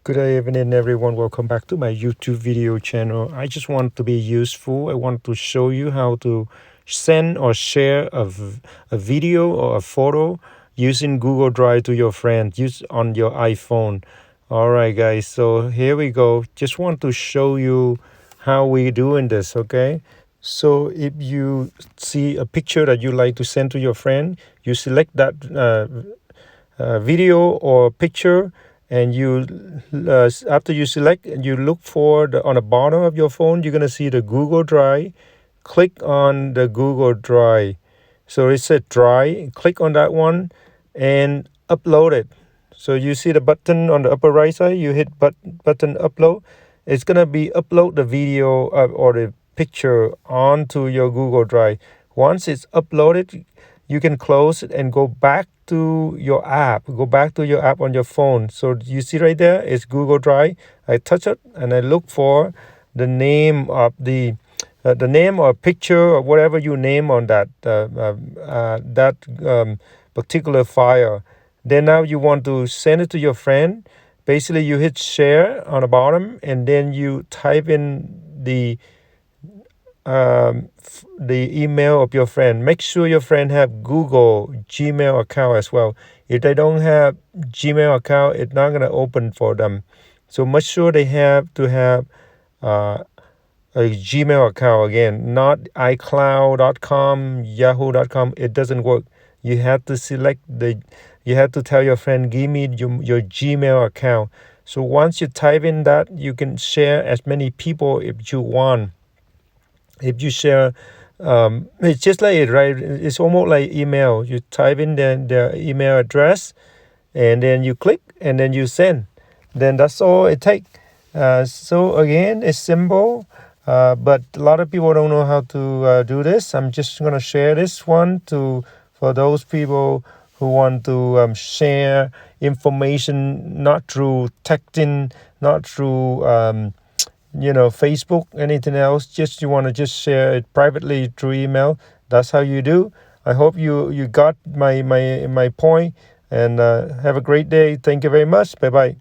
Good evening, everyone. Welcome back to my YouTube video channel. I just want to be useful. I want to show you how to send or share a video or a photo using Google Drive to your friend. Use on your iPhone. All right, guys. So here we go. Just want to show you how we doing this. Okay. So if you see a picture that you like to send to your friend, you select that video or picture, and you after you select, you look for on the bottom of your phone, you're going to see the Google Drive. Click on the Google Drive. So it said Drive. Click on that one and upload it. So you see the button on the upper right side, you hit button upload. It's going to be upload the video or the picture onto your Google Drive. Once it's uploaded, you can close it and go back to your app. Go back to your app on your phone. So you see right there, it's Google Drive. I touch it and I look for the name of the name or picture or whatever you name on that particular file. Then now you want to send it to your friend. Basically, you hit share on the bottom, and then you type in the email of your friend. Make sure your friend have Google Gmail account as well. If they don't have Gmail account, it's not gonna open for them. So make sure they have to have uh, a Gmail account. Again, not iCloud.com, Yahoo.com. It doesn't work. You have to you have to tell your friend, give me your Gmail account. So once you type in that, you can share as many people if you want. If you share, it's just like it, right? It's almost like email. You type in their email address, and then you click, and then you send. Then that's all it takes. So again, it's simple, but a lot of people don't know how to do this. I'm just gonna share this one for those people who want to share information, not through texting, not through Facebook, anything else. Just you want to just share it privately through email. That's how you do. I hope you got my point, and have a great day. Thank you very much. Bye bye.